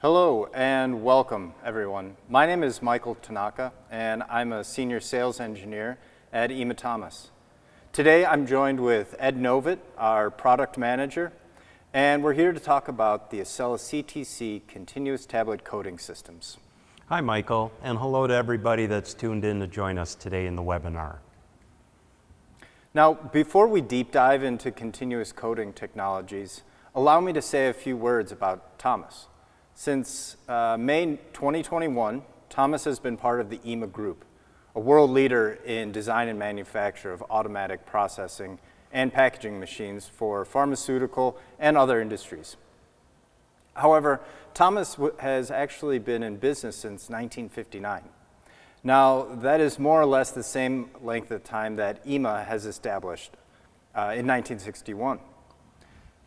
Hello and welcome, everyone. My name is Michael Tanaka, and I'm a senior sales engineer at IMA Thomas. Today, I'm joined with Ed Novitt, our product manager, and we're here to talk about the Acela CTC continuous tablet coating systems. Hi, Michael, and hello to everybody that's tuned in to join us today in the webinar. Now, before we deep dive into continuous coating technologies, allow me to say a few words about Thomas. Since May 2021, Thomas has been part of the IMA Group, a world leader in design and manufacture of automatic processing and packaging machines for pharmaceutical and other industries. However, Thomas has actually been in business since 1959. Now, that is more or less the same length of time that IMA has established in 1961.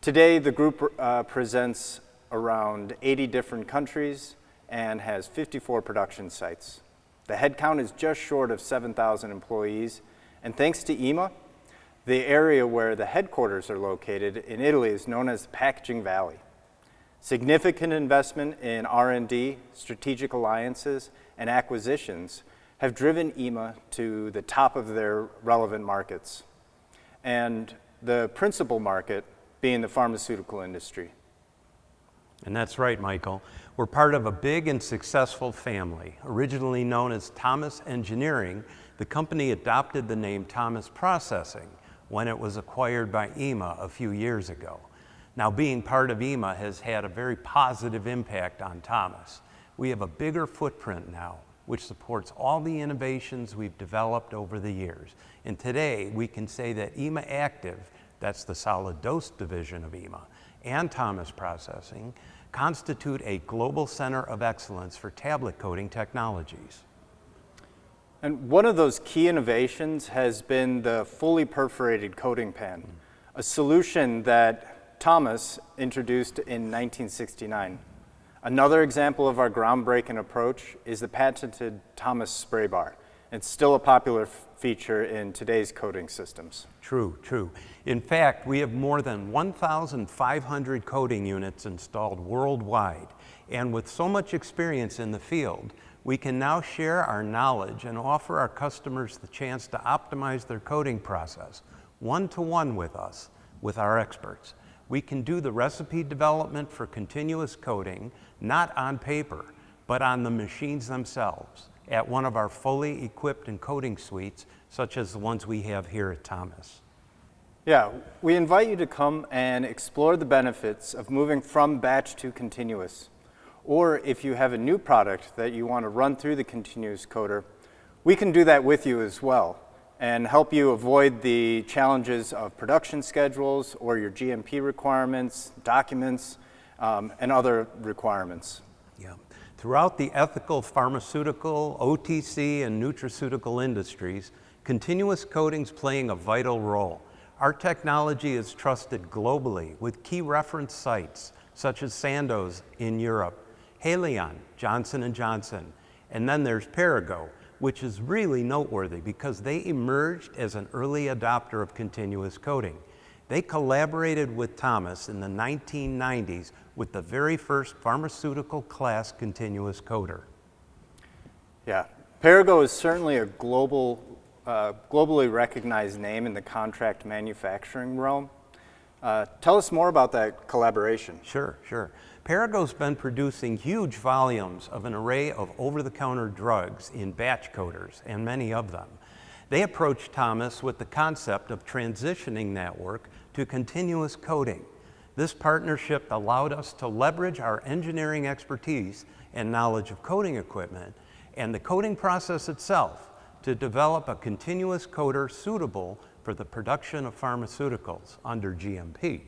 Today, the group presents around 80 different countries and has 54 production sites. The headcount is just short of 7,000 employees, and thanks to IMA, the area where the headquarters are located in Italy is known as the Packaging Valley. Significant investment in R&D, strategic alliances, and acquisitions have driven IMA to the top of their relevant markets, and the principal market being the pharmaceutical industry. And that's right, Michael. We're part of a big and successful family. Originally known as Thomas Engineering, the company adopted the name Thomas Processing when it was acquired by IMA a few years ago. Now, being part of IMA has had a very positive impact on Thomas. We have a bigger footprint now, which supports all the innovations we've developed over the years. And today, we can say that IMA Active, that's the solid dose division of IMA, and Thomas Processing constitute a global center of excellence for tablet coating technologies. And one of those key innovations has been the fully perforated coating pan, a solution that Thomas introduced in 1969. Another example of our groundbreaking approach is the patented Thomas spray bar. It's still a popular feature in today's coating systems. True. In fact, we have more than 1,500 coating units installed worldwide. And with so much experience in the field, we can now share our knowledge and offer our customers the chance to optimize their coating process one-to-one with us, with our experts. We can do the recipe development for continuous coating, not on paper, but on the machines themselves, at one of our fully equipped and coating suites, such as the ones we have here at Thomas. Yeah, we invite you to come and explore the benefits of moving from batch to continuous. Or if you have a new product that you want to run through the continuous coater, we can do that with you as well and help you avoid the challenges of production schedules or your GMP requirements, documents, and other requirements. Yeah. Throughout the ethical pharmaceutical, OTC, and nutraceutical industries, continuous coating's playing a vital role. Our technology is trusted globally with key reference sites such as Sandoz in Europe, Haleon, Johnson & Johnson, and then there's Perrigo, which is really noteworthy because they emerged as an early adopter of continuous coating. They collaborated with Thomas in the 1990s with the very first pharmaceutical class continuous coater. Yeah, Perrigo is certainly a globally recognized name in the contract manufacturing realm. Tell us more about that collaboration. Sure. Perrigo's been producing huge volumes of an array of over-the-counter drugs in batch coaters, and many of them. They approached Thomas with the concept of transitioning that work to continuous coating. This partnership allowed us to leverage our engineering expertise and knowledge of coating equipment and the coating process itself to develop a continuous coater suitable for the production of pharmaceuticals under GMP.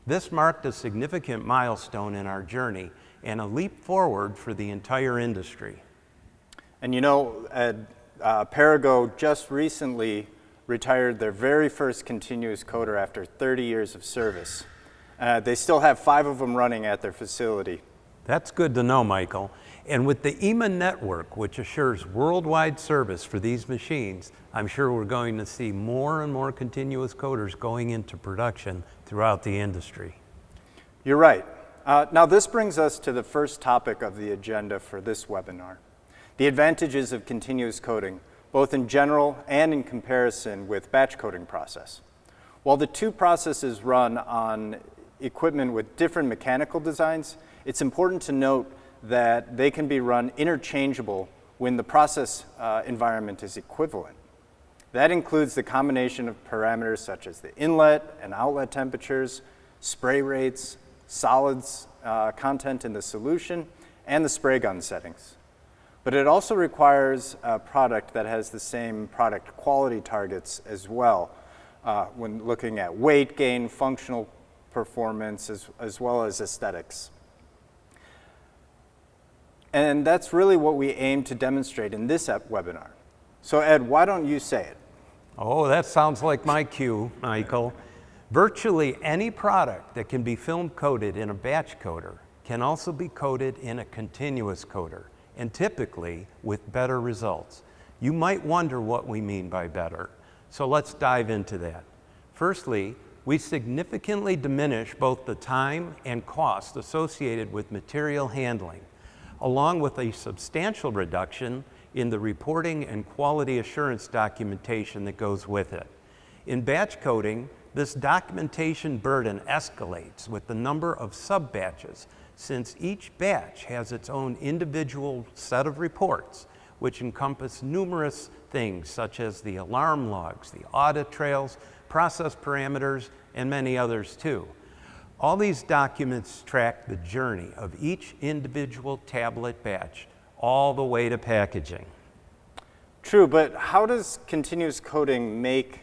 This marked a significant milestone in our journey and a leap forward for the entire industry. And you know, Perrigo just recently retired their very first continuous coater after 30 years of service. They still have 5 of them running at their facility. That's good to know, Michael. And with the IMA network, which assures worldwide service for these machines, I'm sure we're going to see more and more continuous coaters going into production throughout the industry. You're right. Now this brings us to the first topic of the agenda for this webinar, the advantages of continuous coating, both in general and in comparison with batch coating process. While the two processes run on equipment with different mechanical designs, it's important to note that they can be run interchangeable when the process environment is equivalent. That includes the combination of parameters such as the inlet and outlet temperatures, spray rates, solids content in the solution, and the spray gun settings. But it also requires a product that has the same product quality targets as well when looking at weight gain, functional performance, as well as aesthetics. And that's really what we aim to demonstrate in this webinar. So Ed, why don't you say it? Oh, that sounds like my cue, Michael. Virtually any product that can be film coated in a batch coater can also be coated in a continuous coater, and typically with better results. You might wonder what we mean by better, so let's dive into that. Firstly, we significantly diminish both the time and cost associated with material handling, along with a substantial reduction in the reporting and quality assurance documentation that goes with it. In batch coating, this documentation burden escalates with the number of sub-batches, since each batch has its own individual set of reports, which encompass numerous things such as the alarm logs, the audit trails, process parameters, and many others too. All these documents track the journey of each individual tablet batch all the way to packaging. True, but how does continuous coating make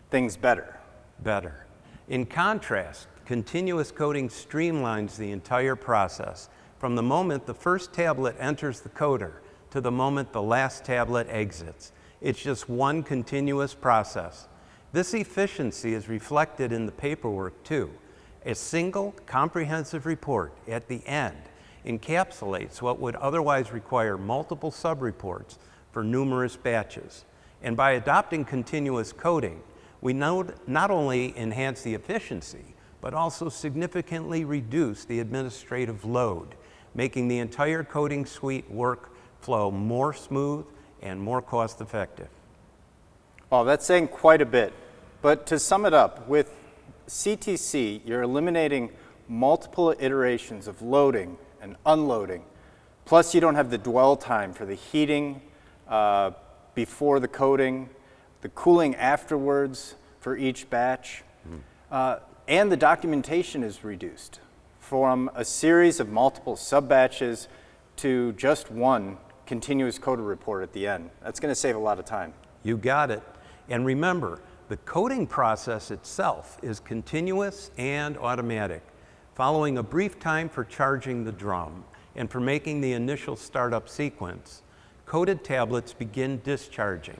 things better? Better. In contrast, continuous coating streamlines the entire process from the moment the first tablet enters the coater to the moment the last tablet exits. It's just one continuous process. This efficiency is reflected in the paperwork too. A single comprehensive report at the end encapsulates what would otherwise require multiple sub-reports for numerous batches. And by adopting continuous coating, we not only enhance the efficiency, but also significantly reduce the administrative load, making the entire coating suite workflow more smooth and more cost-effective. Oh, that's saying quite a bit. But to sum it up, with CTC, you're eliminating multiple iterations of loading and unloading. Plus, you don't have the dwell time for the heating before the coating, the cooling afterwards for each batch, and the documentation is reduced from a series of multiple sub-batches to just one continuous coater report at the end. That's going to save a lot of time. You got it. And remember, the coating process itself is continuous and automatic, following a brief time for charging the drum and for making the initial startup sequence. Coated tablets begin discharging,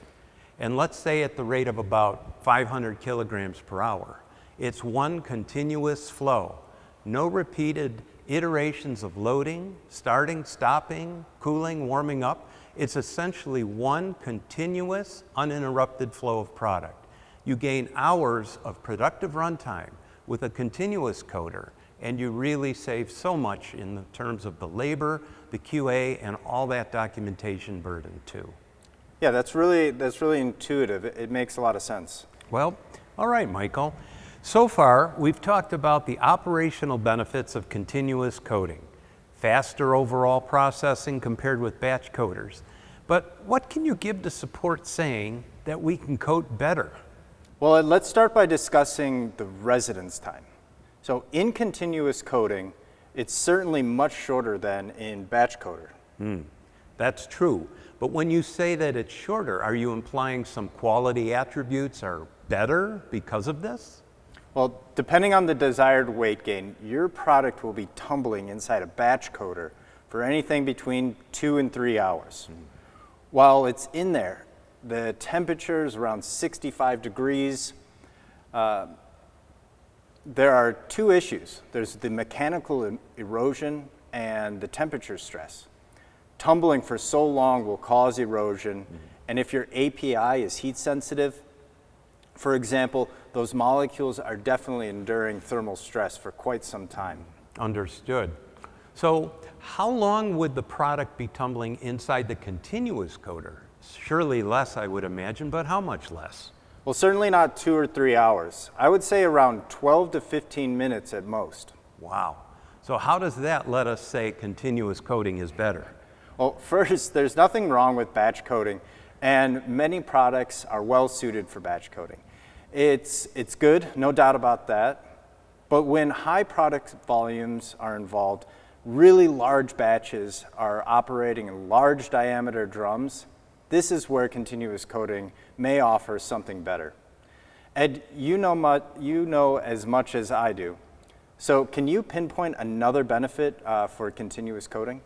and let's say at the rate of about 500 kilograms per hour. It's one continuous flow, no repeated iterations of loading, starting, stopping, cooling, warming up. It's essentially one continuous, uninterrupted flow of product. You gain hours of productive runtime with a continuous coater, and you really save so much in the terms of the labor, the QA, and all that documentation burden too. Yeah, that's really intuitive. It makes a lot of sense. Well, all right, Michael. So far, we've talked about the operational benefits of continuous coating, faster overall processing compared with batch coaters. But what can you give to support saying that we can coat better? Well, let's start by discussing the residence time. So in continuous coating, it's certainly much shorter than in batch coater. That's true. But when you say that it's shorter, are you implying some quality attributes are better because of this? Well, depending on the desired weight gain, your product will be tumbling inside a batch coater for anything between 2 and 3 hours. While it's in there, the temperature is around 65 degrees. There are two issues. There's the mechanical erosion and the temperature stress. Tumbling for so long will cause erosion, and if your API is heat sensitive, for example, those molecules are definitely enduring thermal stress for quite some time. Understood. So how long would the product be tumbling inside the continuous coater? Surely less, I would imagine, but how much less? Well, certainly not 2 or 3 hours. I would say around 12 to 15 minutes at most. Wow. So how does that let us say continuous coating is better? Well, first, there's nothing wrong with batch coating, and many products are well suited for batch coating. It's good, no doubt about that, but when high product volumes are involved, really large batches are operating in large diameter drums, this is where continuous coating may offer something better. Ed, you know as much as I do. So can you pinpoint another benefit for continuous coating?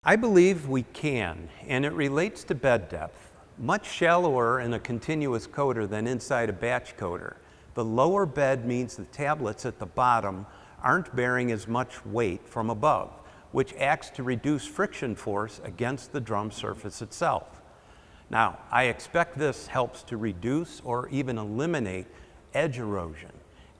I believe we can, and it relates to bed depth. Much shallower in a continuous coater than inside a batch coater. The lower bed means the tablets at the bottom aren't bearing as much weight from above, which acts to reduce friction force against the drum surface itself. Now, I expect this helps to reduce or even eliminate edge erosion.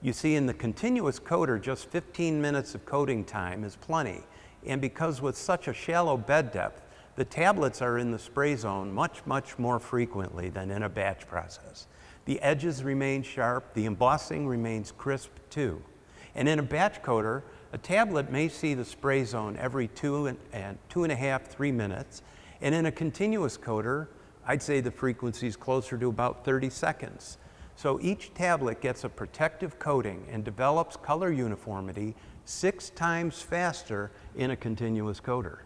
You see, in the continuous coater, just 15 minutes of coating time is plenty. And because with such a shallow bed depth, the tablets are in the spray zone much, much more frequently than in a batch process. The edges remain sharp, the embossing remains crisp too. And in a batch coater, a tablet may see the spray zone every 2.5, 3 minutes. And in a continuous coater, I'd say the frequency is closer to about 30 seconds. So each tablet gets a protective coating and develops color uniformity 6 times faster in a continuous coater.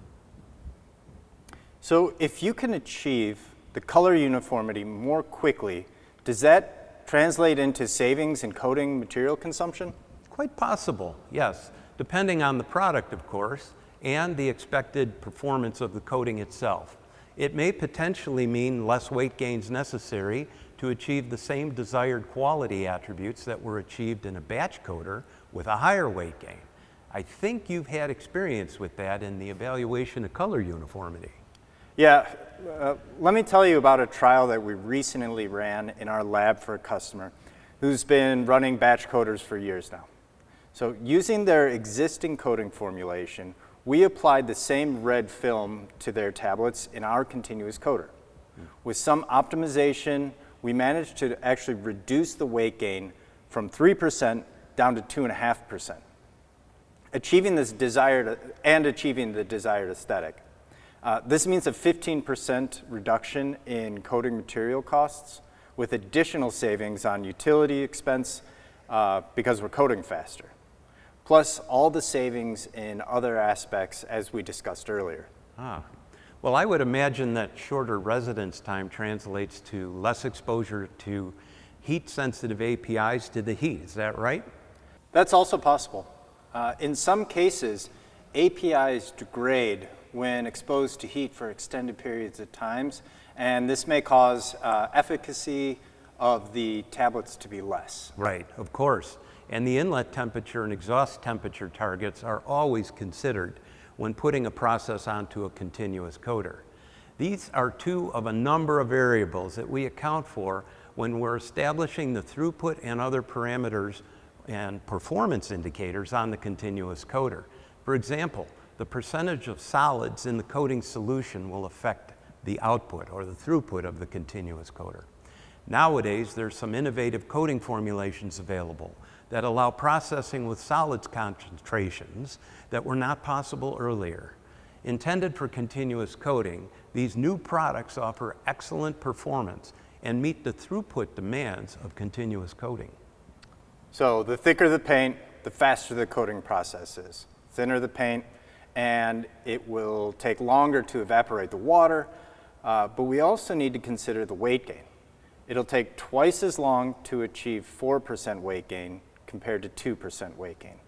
So if you can achieve the color uniformity more quickly, does that translate into savings in coating material consumption? Quite possible, yes, depending on the product, of course, and the expected performance of the coating itself. It may potentially mean less weight gains necessary to achieve the same desired quality attributes that were achieved in a batch coater with a higher weight gain. I think you've had experience with that in the evaluation of color uniformity. Yeah, let me tell you about a trial that we recently ran in our lab for a customer who's been running batch coaters for years now. So using their existing coating formulation, we applied the same red film to their tablets in our continuous coater. With some optimization, we managed to actually reduce the weight gain from 3% down to 2.5%, achieving the desired aesthetic. This means a 15% reduction in coating material costs with additional savings on utility expense because we're coating faster, plus all the savings in other aspects as we discussed earlier. Well, I would imagine that shorter residence time translates to less exposure to heat-sensitive APIs to the heat. Is that right? That's also possible. In some cases, APIs degrade when exposed to heat for extended periods of times, and this may cause efficacy of the tablets to be less. Right, of course. And the inlet temperature and exhaust temperature targets are always considered when putting a process onto a continuous coater. These are two of a number of variables that we account for when we're establishing the throughput and other parameters and performance indicators on the continuous coater. For example, the percentage of solids in the coating solution will affect the output or the throughput of the continuous coater. Nowadays, there's some innovative coating formulations available that allow processing with solids concentrations that were not possible earlier. Intended for continuous coating, these new products offer excellent performance and meet the throughput demands of continuous coating. So the thicker the paint, the faster the coating process is. Thinner the paint, and it will take longer to evaporate the water, but we also need to consider the weight gain. It'll take twice as long to achieve 4% weight gain compared to 2% weight gain.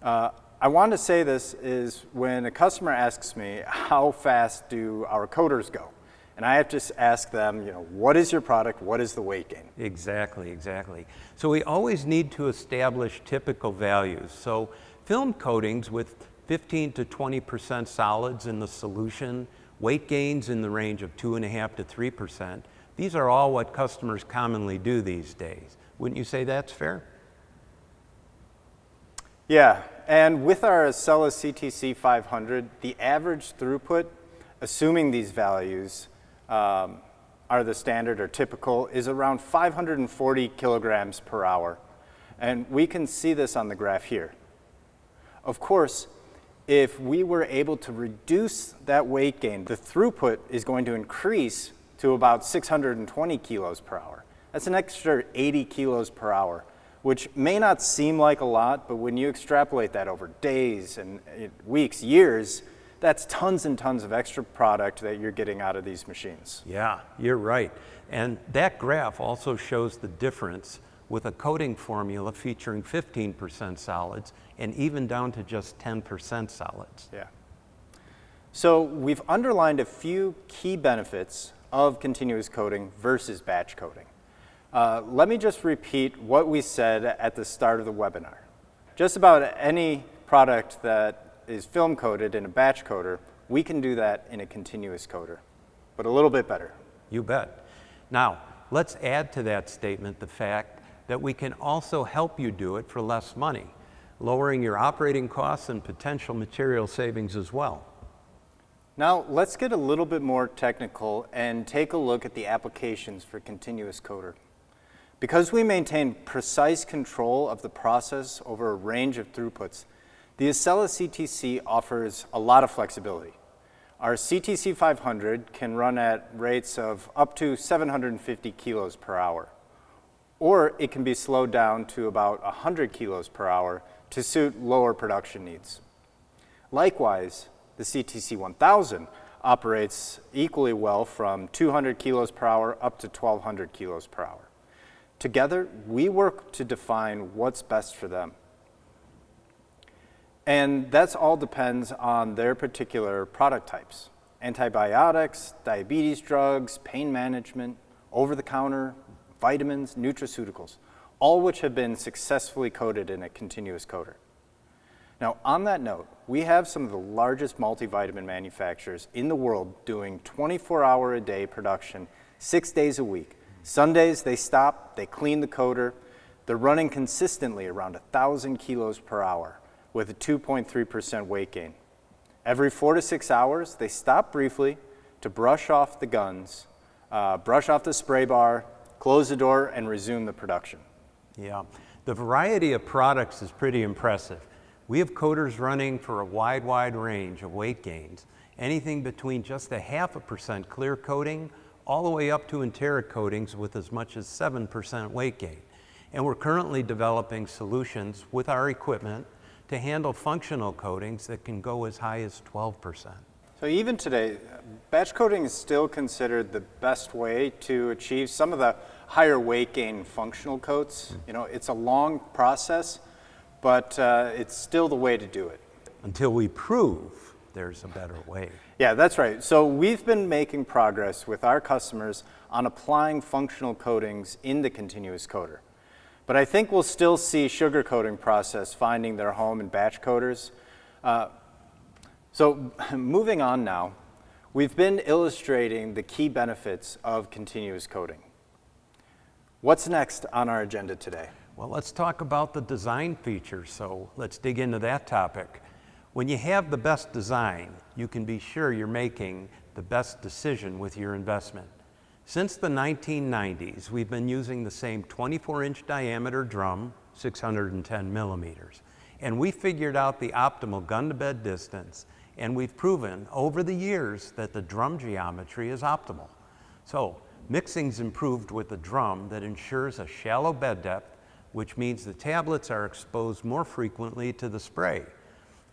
I want to say this is when a customer asks me, how fast do our coaters go? And I have to ask them, what is your product? What is the weight gain? Exactly, exactly. So we always need to establish typical values. So film coatings with 15 to 20% solids in the solution, weight gains in the range of 2.5 to 3%. These are all what customers commonly do these days. Wouldn't you say that's fair? Yeah, and with our Acela CTC 500, the average throughput, assuming these values are the standard or typical, is around 540 kilograms per hour. And we can see this on the graph here. Of course, if we were able to reduce that weight gain, the throughput is going to increase to about 620 kilos per hour. That's an extra 80 kilos per hour, which may not seem like a lot, but when you extrapolate that over days and weeks, years, that's tons and tons of extra product that you're getting out of these machines. Yeah, you're right. And that graph also shows the difference with a coating formula featuring 15% solids and even down to just 10% solids. Yeah. So we've underlined a few key benefits of continuous coating versus batch coating. Let me just repeat what we said at the start of the webinar. Just about any product that is film coated in a batch coater, we can do that in a continuous coater, but a little bit better. You bet. Now, let's add to that statement the fact that we can also help you do it for less money, lowering your operating costs and potential material savings as well. Now, let's get a little bit more technical and take a look at the applications for continuous coater. Because we maintain precise control of the process over a range of throughputs, the Acela CTC offers a lot of flexibility. Our CTC 500 can run at rates of up to 750 kilos per hour, or it can be slowed down to about 100 kilos per hour to suit lower production needs. Likewise, the CTC 1000 operates equally well from 200 kilos per hour up to 1200 kilos per hour. Together, we work to define what's best for them. And that's all depends on their particular product types. Antibiotics, diabetes drugs, pain management, over-the-counter, vitamins, nutraceuticals, all which have been successfully coated in a continuous coater. Now, on that note, we have some of the largest multivitamin manufacturers in the world doing 24-hour-a-day production, 6 days a week. Sundays, they stop, they clean the coater. They're running consistently around 1,000 kilos per hour with a 2.3% weight gain. Every 4 to 6 hours, they stop briefly to brush off the guns, brush off the spray bar, close the door, and resume the production. Yeah, the variety of products is pretty impressive. We have coaters running for a wide range of weight gains, anything between just a 0.5% clear coating all the way up to enteric coatings with as much as 7% weight gain. And we're currently developing solutions with our equipment to handle functional coatings that can go as high as 12%. So even today, batch coating is still considered the best way to achieve some of the higher weight gain functional coats. You know, it's a long process, but it's still the way to do it. Until we prove there's a better way. Yeah, that's right. So we've been making progress with our customers on applying functional coatings in the continuous coater. But I think we'll still see sugar coating process finding their home in batch coaters. So moving on now, we've been illustrating the key benefits of continuous coating. What's next on our agenda today? Well, let's talk about the design features, so let's dig into that topic. When you have the best design, you can be sure you're making the best decision with your investment. Since the 1990s, we've been using the same 24-inch diameter drum, 610 millimeters, and we figured out the optimal gun-to-bed distance, and we've proven over the years that the drum geometry is optimal. So, mixing's improved with a drum that ensures a shallow bed depth, which means the tablets are exposed more frequently to the spray.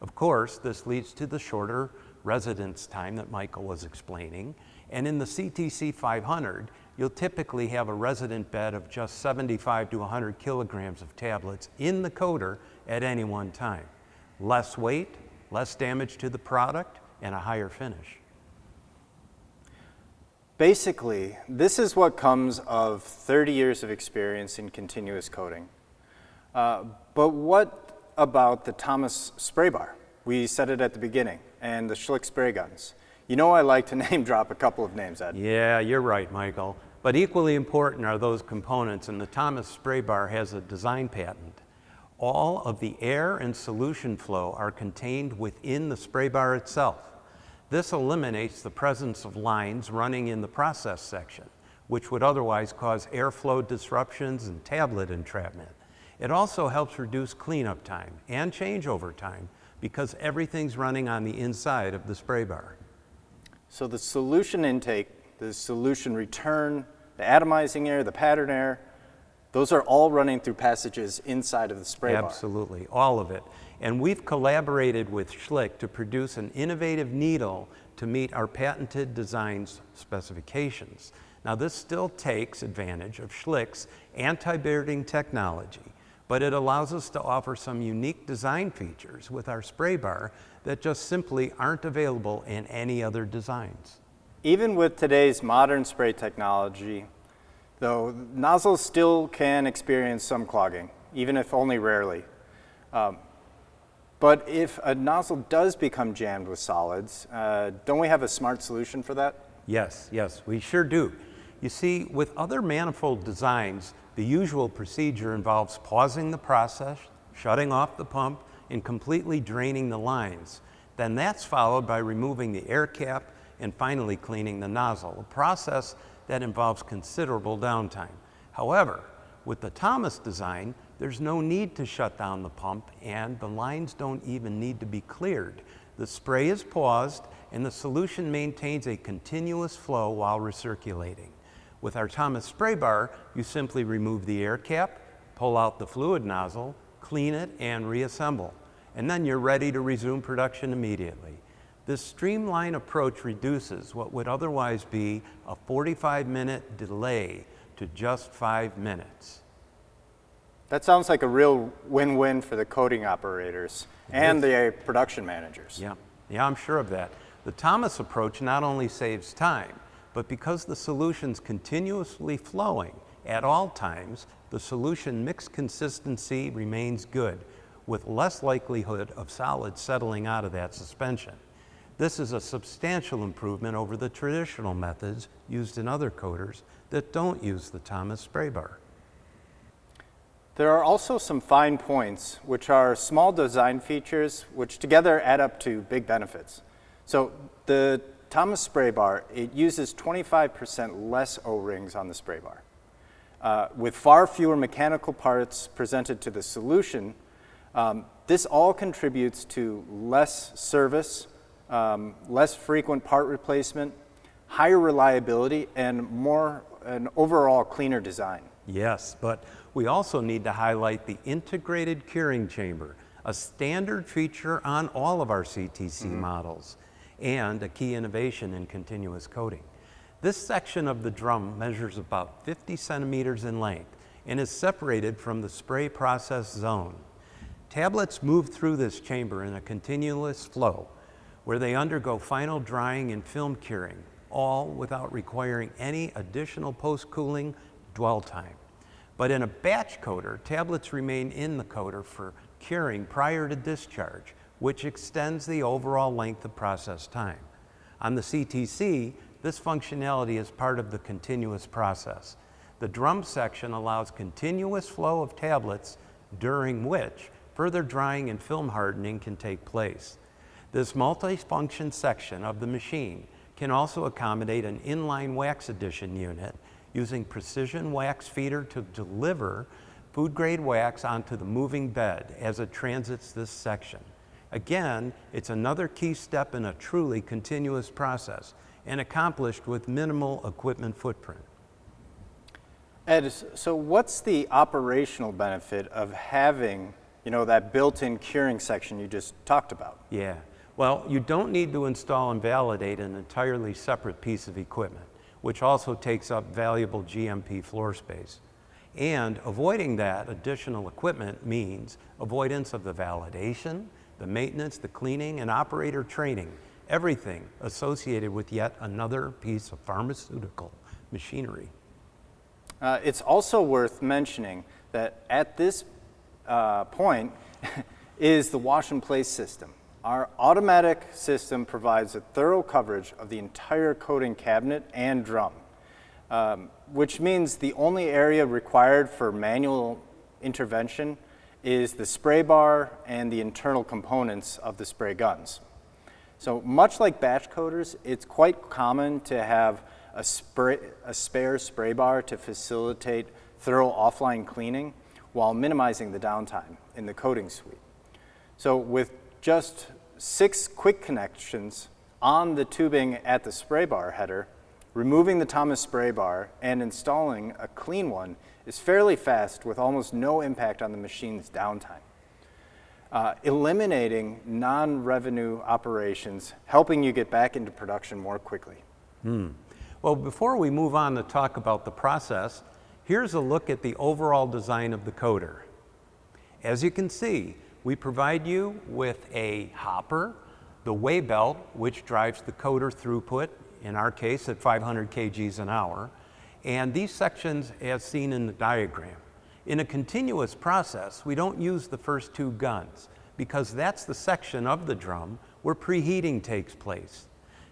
Of course, this leads to the shorter residence time that Michael was explaining, and in the CTC 500, you'll typically have a resident bed of just 75 to 100 kilograms of tablets in the coater at any one time. Less weight, less damage to the product, and a higher finish. Basically, this is what comes of 30 years of experience in continuous coating. But what about the Thomas spray bar? We said it at the beginning, and the Schlick spray guns. You know I like to name drop a couple of names, Ed. Yeah, you're right, Michael. But equally important are those components, and the Thomas spray bar has a design patent. All of the air and solution flow are contained within the spray bar itself. This eliminates the presence of lines running in the process section, which would otherwise cause airflow disruptions and tablet entrapment. It also helps reduce cleanup time and changeover time because everything's running on the inside of the spray bar. So the solution intake, the solution return, the atomizing air, the pattern air, those are all running through passages inside of the spray bar. Absolutely, all of it. And we've collaborated with Schlick to produce an innovative needle to meet our patented design's specifications. Now, this still takes advantage of Schlick's anti-bearding technology, but it allows us to offer some unique design features with our spray bar that just simply aren't available in any other designs. Even with today's modern spray technology, though, nozzles still can experience some clogging, even if only rarely. But if a nozzle does become jammed with solids, don't we have a smart solution for that? Yes, we sure do. You see, with other manifold designs, the usual procedure involves pausing the process, shutting off the pump, and completely draining the lines. Then that's followed by removing the air cap and finally cleaning the nozzle, a process that involves considerable downtime. However, with the Thomas design, there's no need to shut down the pump and the lines don't even need to be cleared. The spray is paused and the solution maintains a continuous flow while recirculating. With our Thomas spray bar, you simply remove the air cap, pull out the fluid nozzle, clean it, and reassemble. And then you're ready to resume production immediately. This streamlined approach reduces what would otherwise be a 45-minute delay to just 5 minutes. That sounds like a real win-win for the coating operators and the production managers. Yeah, I'm sure of that. The Thomas approach not only saves time, but because the solution's continuously flowing at all times, the solution mix consistency remains good, with less likelihood of solids settling out of that suspension. This is a substantial improvement over the traditional methods used in other coaters that don't use the Thomas spray bar. There are also some fine points, which are small design features, which together add up to big benefits. So the Thomas spray bar, it uses 25% less O-rings on the spray bar. With far fewer mechanical parts presented to the solution, this all contributes to less service, less frequent part replacement, higher reliability, and an overall cleaner design. Yes, but we also need to highlight the integrated curing chamber, a standard feature on all of our CTC models, and a key innovation in continuous coating. This section of the drum measures about 50 centimeters in length and is separated from the spray process zone. Tablets move through this chamber in a continuous flow where they undergo final drying and film curing, all without requiring any additional post-cooling dwell time. But in a batch coater, tablets remain in the coater for curing prior to discharge, which extends the overall length of process time. On the CTC, this functionality is part of the continuous process. The drum section allows continuous flow of tablets during which further drying and film hardening can take place. This multi-function section of the machine can also accommodate an inline wax addition unit using precision wax feeder to deliver food-grade wax onto the moving bed as it transits this section. Again, it's another key step in a truly continuous process and accomplished with minimal equipment footprint. Ed, so what's the operational benefit of having, that built-in curing section you just talked about? Yeah, well, you don't need to install and validate an entirely separate piece of equipment, which also takes up valuable GMP floor space. And avoiding that additional equipment means avoidance of the validation, the maintenance, the cleaning, and operator training, everything associated with yet another piece of pharmaceutical machinery. It's also worth mentioning that at this point is the wash and place system. Our automatic system provides a thorough coverage of the entire coating cabinet and drum, which means the only area required for manual intervention is the spray bar and the internal components of the spray guns. So much like batch coaters, it's quite common to have a spare spray bar to facilitate thorough offline cleaning while minimizing the downtime in the coating suite. So with just 6 quick connections on the tubing at the spray bar header, removing the Thomas spray bar and installing a clean one is fairly fast with almost no impact on the machine's downtime. Eliminating non-revenue operations, helping you get back into production more quickly. Well, before we move on to talk about the process, here's a look at the overall design of the coater. As you can see, we provide you with a hopper, the weigh belt, which drives the coater throughput, in our case at 500 kgs an hour, and these sections as seen in the diagram. In a continuous process, we don't use the first 2 guns because that's the section of the drum where preheating takes place.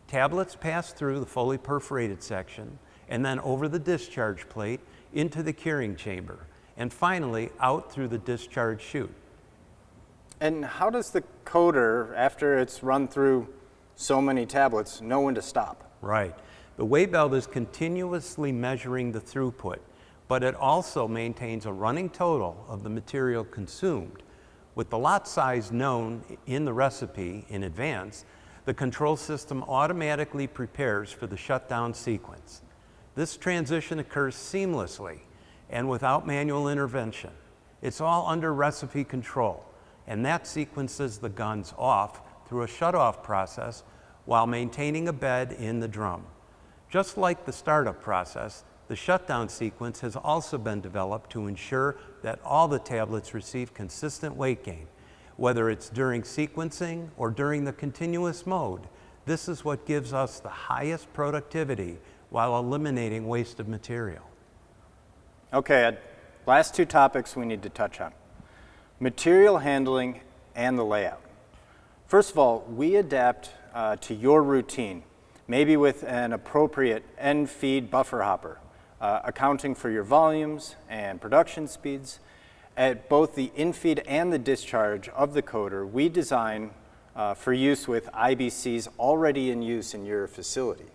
Tablets pass through the fully perforated section and then over the discharge plate into the curing chamber and finally out through the discharge chute. And how does the coater, after it's run through so many tablets, know when to stop? Right. The weigh belt is continuously measuring the throughput, but it also maintains a running total of the material consumed. With the lot size known in the recipe in advance, the control system automatically prepares for the shutdown sequence. This transition occurs seamlessly and without manual intervention. It's all under recipe control, and that sequences the guns off through a shut-off process while maintaining a bed in the drum. Just like the startup process, the shutdown sequence has also been developed to ensure that all the tablets receive consistent weight gain. Whether it's during sequencing or during the continuous mode, this is what gives us the highest productivity while eliminating waste of material. Okay, Ed, last 2 topics we need to touch on. Material handling and the layout. First of all, we adapt to your routine, maybe with an appropriate end feed buffer hopper, accounting for your volumes and production speeds. At both the infeed and the discharge of the coater, we design for use with IBCs already in use in your facility.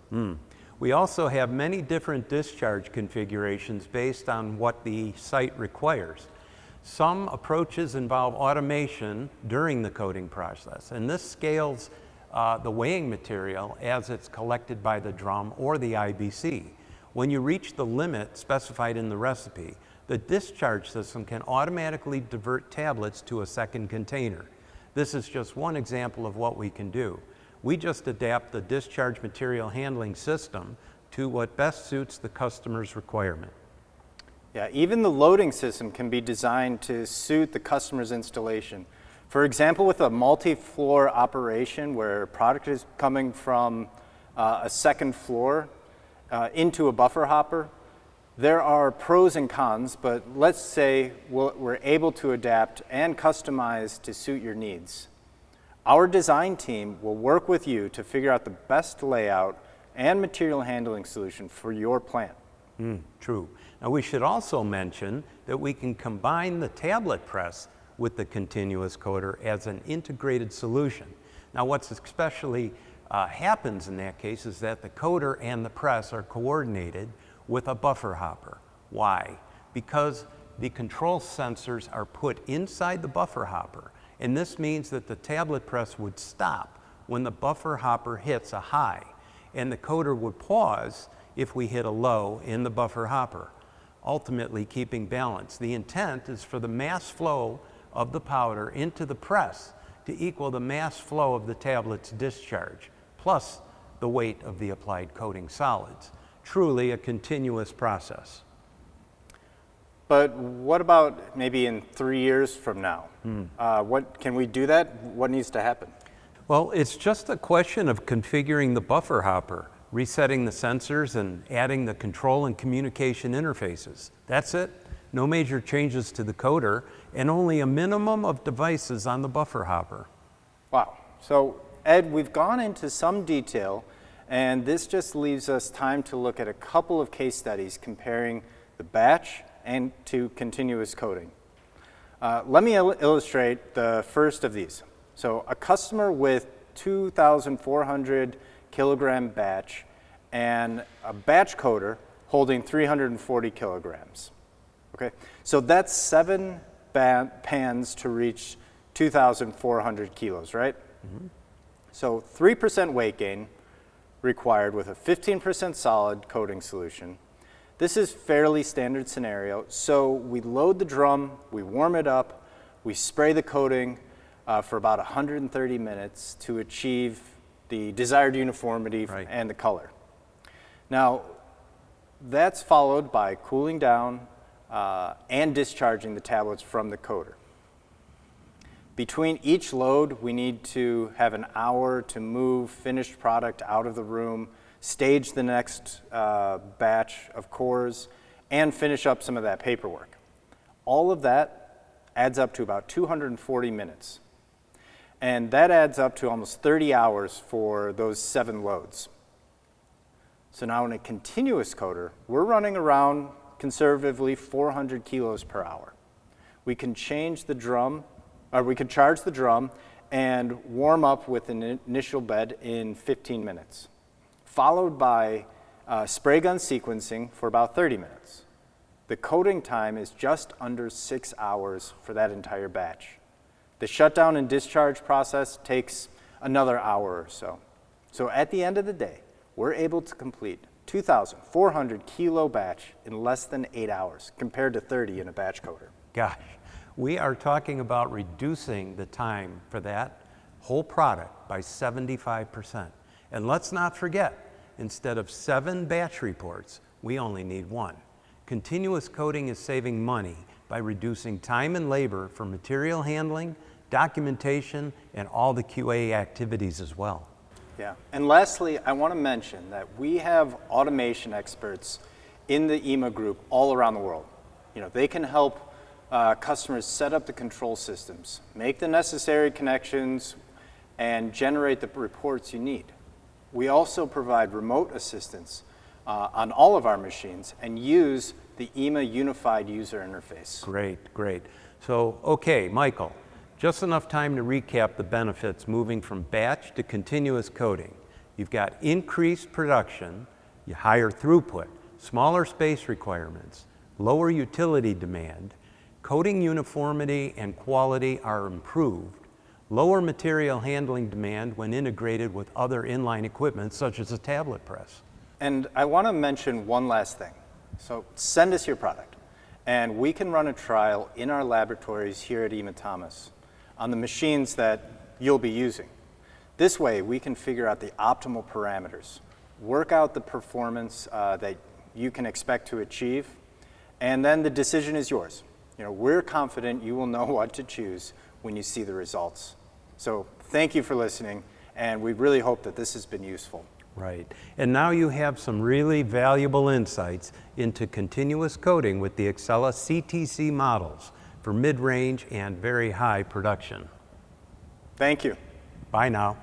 We also have many different discharge configurations based on what the site requires. Some approaches involve automation during the coating process, and this scales the weighing material as it's collected by the drum or the IBC. When you reach the limit specified in the recipe, the discharge system can automatically divert tablets to a second container. This is just one example of what we can do. We just adapt the discharge material handling system to what best suits the customer's requirement. Yeah, even the loading system can be designed to suit the customer's installation. For example, with a multi-floor operation where product is coming from a second floor into a buffer hopper, there are pros and cons, but let's say we're able to adapt and customize to suit your needs. Our design team will work with you to figure out the best layout and material handling solution for your plant. True. Now we should also mention that we can combine the tablet press with the continuous coater as an integrated solution. Now what's especially happens in that case is that the coater and the press are coordinated with a buffer hopper. Why? Because the control sensors are put inside the buffer hopper, and this means that the tablet press would stop when the buffer hopper hits a high, and the coater would pause if we hit a low in the buffer hopper, ultimately keeping balance. The intent is for the mass flow of the powder into the press to equal the mass flow of the tablet's discharge, plus the weight of the applied coating solids. Truly a continuous process. But what about maybe in 3 years from now? Can we do that? What needs to happen? Well, it's just a question of configuring the buffer hopper, resetting the sensors, and adding the control and communication interfaces. That's it. No major changes to the coater, and only a minimum of devices on the buffer hopper. Wow. So, Ed, we've gone into some detail, and this just leaves us time to look at a couple of case studies comparing the batch and to continuous coating. Let me illustrate the first of these. So a customer with 2,400 kilogram batch and a batch coder holding 340 kilograms. Okay, so that's 7 pans to reach 2,400 kilos, right? Mm-hmm. So 3% weight gain required with a 15% solid coating solution. This is fairly standard scenario. So we load the drum, we warm it up, we spray the coating for about 130 minutes to achieve the desired uniformity and the color. Now, that's followed by cooling down and discharging the tablets from the coater. Between each load, we need to have an hour to move finished product out of the room, stage the next batch of cores, and finish up some of that paperwork. All of that adds up to about 240 minutes. And that adds up to almost 30 hours for those 7 loads. So now in a continuous coater, we're running around conservatively 400 kilos per hour. We can change the drum, or we could charge the drum and warm up with an initial bed in 15 minutes, followed by spray gun sequencing for about 30 minutes. The coating time is just under 6 hours for that entire batch. The shutdown and discharge process takes another hour or so. So at the end of the day, we're able to complete 2,400 kilo batch in less than 8 hours compared to 30 in a batch coater. Gosh, we are talking about reducing the time for that whole product by 75%. And let's not forget, instead of 7 batch reports, we only need 1. Continuous coating is saving money by reducing time and labor for material handling, documentation, and all the QA activities as well. Yeah, and lastly, I want to mention that we have automation experts in the IMA group all around the world. You know, they can help customers set up the control systems, make the necessary connections, and generate the reports you need. We also provide remote assistance on all of our machines and use the IMA Unified User Interface. Great, great. So, okay, Michael, just enough time to recap the benefits moving from batch to continuous coating. You've got increased production, higher throughput, smaller space requirements, lower utility demand, coating uniformity and quality are improved, lower material handling demand when integrated with other inline equipment such as a tablet press. And I want to mention one last thing. So send us your product, and we can run a trial in our laboratories here at IMA Thomas on the machines that you'll be using. This way, we can figure out the optimal parameters, work out the performance that you can expect to achieve, and then the decision is yours. You know, we're confident you will know what to choose when you see the results. So thank you for listening, and we really hope that this has been useful. Right. And now you have some really valuable insights into continuous coating with the Excella CTC models for mid-range and very high production. Thank you. Bye now.